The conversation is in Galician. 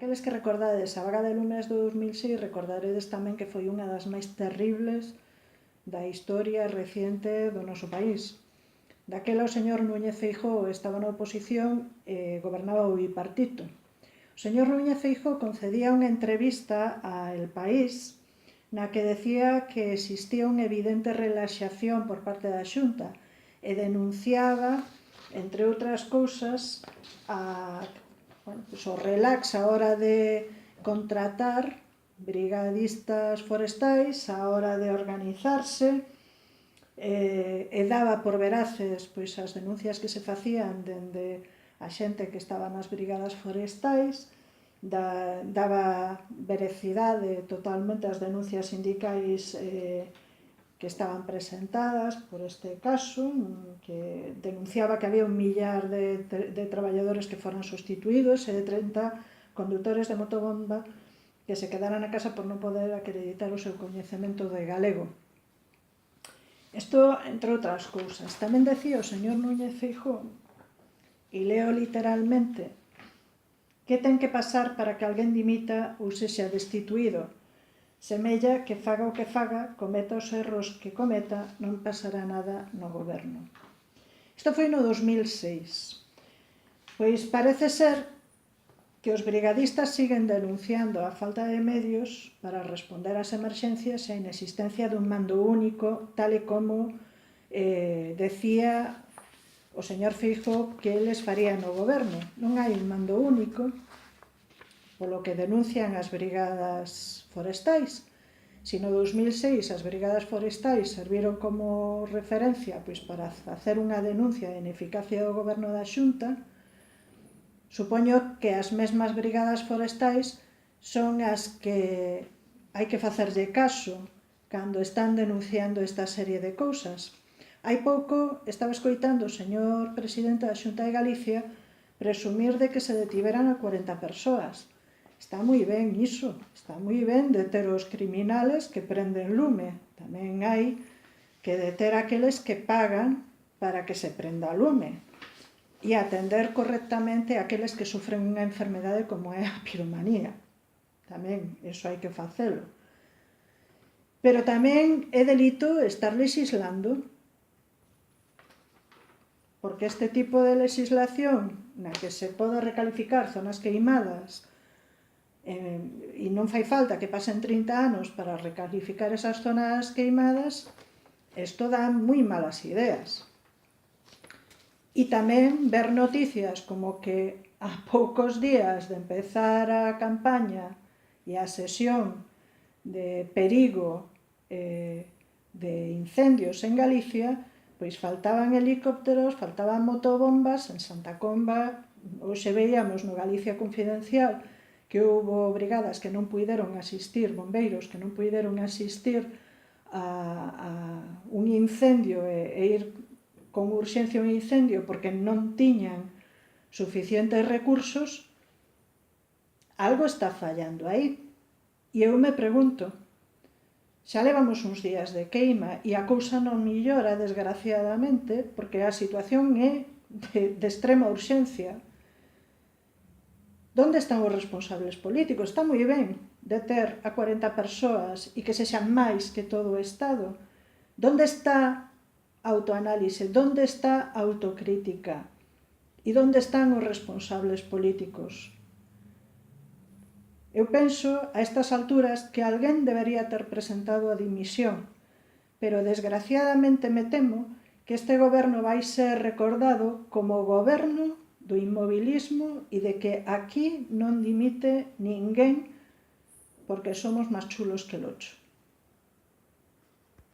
Aqueles que recordades a vaga de lumes do 2006 recordaredes tamén que foi unha das máis terribles da historia reciente do noso país. Daquela o señor Núñez Feijóo estaba na oposición e gobernaba o bipartito. O señor Núñez Feijóo concedía unha entrevista a El País na que decía que existía unha evidente relaxación por parte da Xunta e denunciaba, entre outras cousas, o relax a hora de contratar brigadistas forestais, a hora de organizarse, e daba por veraces as denuncias que se facían dende a xente que estaba nas brigadas forestais, daba veracidade totalmente ás denuncias sindicais que estaban presentadas por este caso, que denunciaba que había 1 millar de traballadores que foran sustituídos e de 30 condutores de motobomba que se quedaran na casa por non poder acreditar o seu coñecemento de galego. Isto, entre outras cousas. Tamén decía o señor Núñez Feijóo, e leo literalmente, que ten que pasar para que alguén dimita ou sexa destituído. Semella que faga o que faga, cometa os erros que cometa, non pasará nada no goberno. Isto foi no 2006. Pois parece ser que os brigadistas siguen denunciando a falta de medios para responder ás emerxencias e a inexistencia dun mando único, tal e como decía o señor Feijóo que eles farían no goberno. Non hai un mando único, polo que denuncian as brigadas forestais. Se no 2006 as brigadas forestais serviron como referencia para facer unha denuncia de ineficacia do goberno da Xunta, supoño que as mesmas brigadas forestais son as que hai que facerlle caso cando están denunciando esta serie de cousas. Hai pouco estaba escoitando o señor presidente da Xunta de Galicia presumir de que se detiveran a 40 persoas. Está moi ben iso, está moi ben deter os criminales que prenden lume. Tamén hai que deter aqueles que pagan para que se prenda lume e atender correctamente aqueles que sufren unha enfermedade como é a piromanía. Tamén, iso hai que facelo. Pero tamén é delito estar legislando, porque este tipo de legislación na que se pode recalificar zonas queimadas e non fai falta que pasen 30 anos para recalificar esas zonas queimadas, isto dá moi malas ideas. E tamén ver noticias como que a poucos días de empezar a campaña e a sesión de perigo de incendios en Galicia, pois faltaban helicópteros, faltaban motobombas en Santa Comba. Hoxe veíamos no Galicia Confidencial que houbo brigadas que non puideron asistir, bombeiros que non puideron asistir a un incendio e ir con urxencia a un incendio porque non tiñan suficientes recursos. Algo está fallando aí. E eu me pregunto, xa levamos uns días de queima e a cousa non millora, desgraciadamente, porque a situación é de extrema urxencia. Onde están os responsables políticos? Está moi ben deter a 40 persoas e que sexan máis que todo o Estado. Onde está a autoanálise? Onde está a autocrítica? E onde están os responsables políticos? Eu penso a estas alturas que alguén debería ter presentado a dimisión, pero desgraciadamente me temo que este goberno vai ser recordado como o goberno do inmobilismo e de que aquí non dimite ninguén porque somos máis chulos que el ocho.